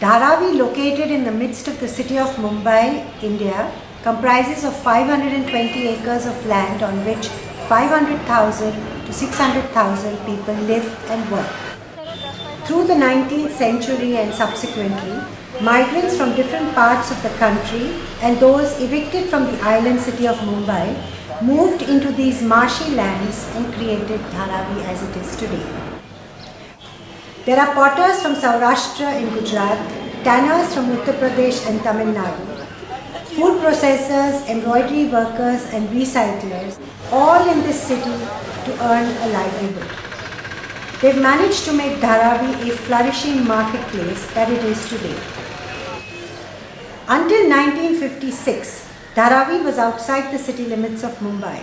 Dharavi, located in the midst of the city of Mumbai, India, comprises of 520 acres of land on which 500,000 to 600,000 people live and work. Through the 19th century and subsequently, migrants from different parts of the country and those evicted from the island city of Mumbai moved into these marshy lands and created Dharavi as it is today. There are potters from Saurashtra in Gujarat, tanners from Uttar Pradesh and Tamil Nadu, food processors, embroidery workers and recyclers, all in this city to earn a livelihood. They've managed to make Dharavi a flourishing marketplace that it is today. Until 1956, Dharavi was outside the city limits of Mumbai.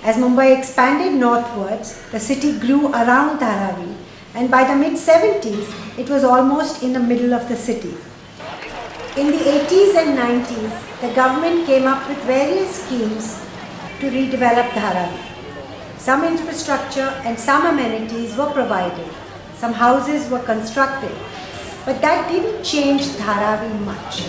As Mumbai expanded northwards, the city grew around Dharavi, and by the mid-70s, it was almost in the middle of the city. In the 80s and 90s, the government came up with various schemes to redevelop Dharavi. Some infrastructure and some amenities were provided. Some houses were constructed, but that didn't change Dharavi much.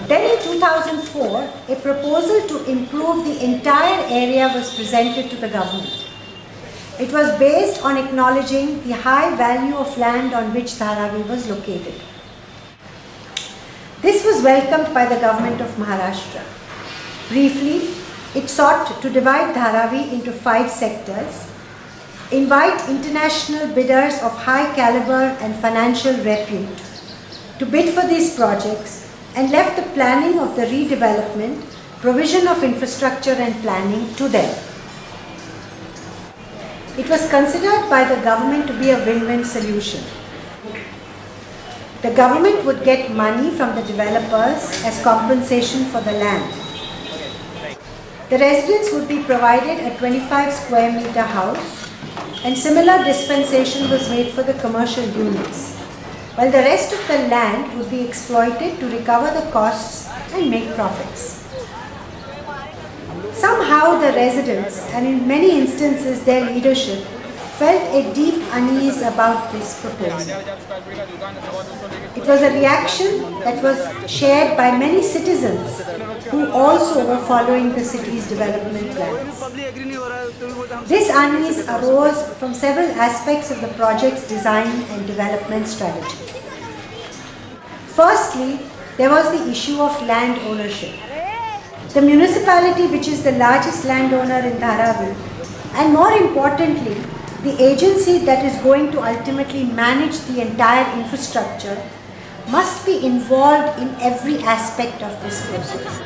Then in 2004, a proposal to improve the entire area was presented to the government. It was based on acknowledging the high value of land on which Dharavi was located. This was welcomed by the government of Maharashtra. Briefly, it sought to divide Dharavi into 5 sectors, invite international bidders of high caliber and financial repute to bid for these projects, and left the planning of the redevelopment, provision of infrastructure and planning to them. It was considered by the government to be a win-win solution. The government would get money from the developers as compensation for the land. The residents would be provided a 25 square meter house, and similar dispensation was made for the commercial units, while the rest of the land would be exploited to recover the costs and make profits. Somehow the residents, and in many instances their leadership, felt a deep unease about this proposal. It was a reaction that was shared by many citizens who also were following the city's development plans. This unease arose from several aspects of the project's design and development strategy. Firstly, there was the issue of land ownership. The municipality, which is the largest landowner in Dharavi, and more importantly, the agency that is going to ultimately manage the entire infrastructure, must be involved in every aspect of this process.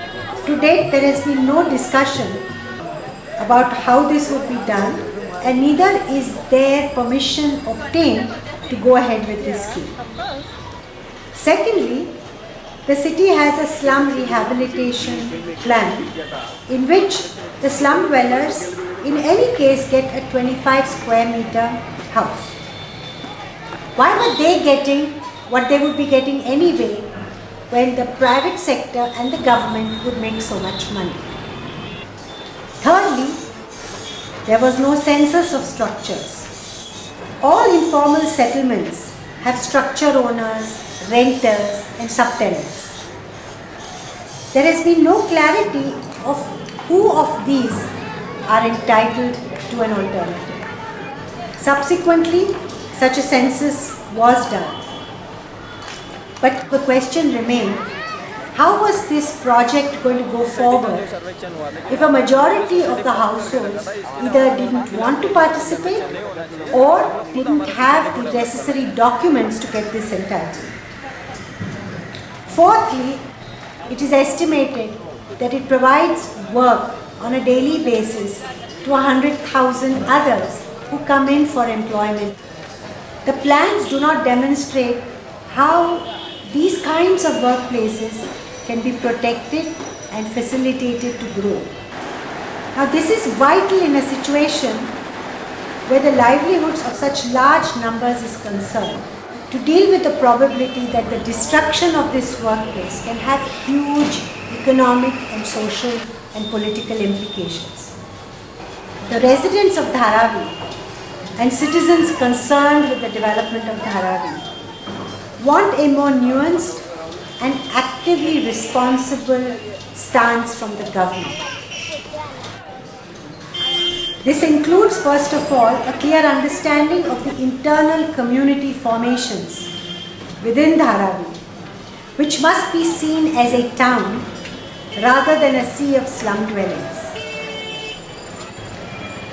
To date, there has been no discussion about how this would be done, and neither is there permission obtained to go ahead with this scheme. Secondly, the city has a slum rehabilitation plan in which the slum dwellers in any case get a 25 square meter house. Why were they getting what they would be getting anyway when the private sector and the government would make so much money? Thirdly, there was no census of structures. All informal settlements have structure owners, renters and subtenants. There has been no clarity of who of these are entitled to an alternative. Subsequently, such a census was done. But the question remained, how was this project going to go forward if a majority of the households either didn't want to participate or didn't have the necessary documents to get this entitlement? Fourthly, it is estimated that it provides work on a daily basis to 100,000 others who come in for employment. The plans do not demonstrate how these kinds of workplaces can be protected and facilitated to grow. Now, this is vital in a situation where the livelihoods of such large numbers is concerned, to deal with the probability that the destruction of this workplace can have huge economic and social and political implications. The residents of Dharavi and citizens concerned with the development of Dharavi want a more nuanced and actively responsible stance from the government. This includes, first of all, a clear understanding of the internal community formations within Dharavi, which must be seen as a town rather than a sea of slum dwellings.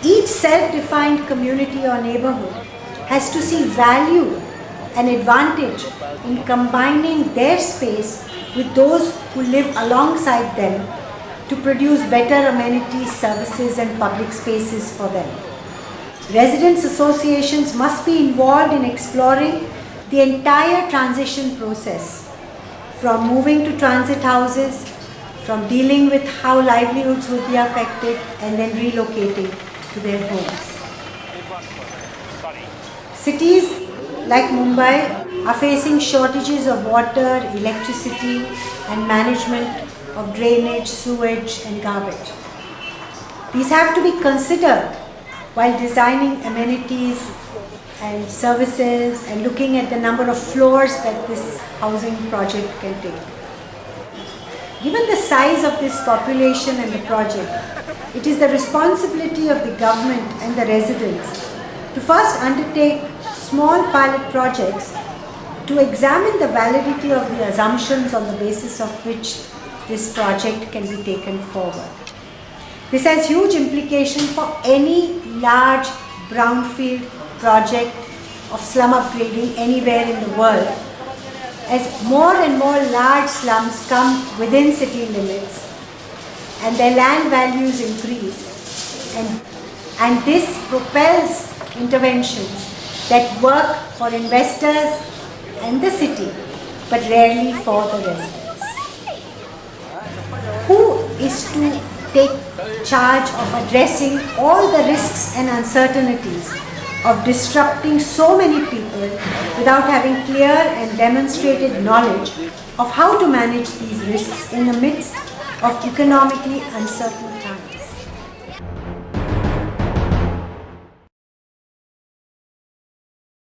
Each self-defined community or neighborhood has to see value and advantage in combining their space with those who live alongside them to produce better amenities, services and public spaces for them. Residents' associations must be involved in exploring the entire transition process, from moving to transit houses, from dealing with how livelihoods would be affected and then relocating to their homes. Cities like Mumbai are facing shortages of water, electricity and management of drainage, sewage and garbage. These have to be considered while designing amenities and services and looking at the number of floors that this housing project can take. Given the size of this population and the project, it is the responsibility of the government and the residents to first undertake small pilot projects to examine the validity of the assumptions on the basis of which this project can be taken forward. This has huge implications for any large brownfield project of slum upgrading anywhere in the world, as more and more large slums come within city limits and their land values increase, and this propels interventions that work for investors and the city but rarely for the residents. Who is to take charge of addressing all the risks and uncertainties of disrupting so many people without having clear and demonstrated knowledge of how to manage these risks in the midst of economically uncertain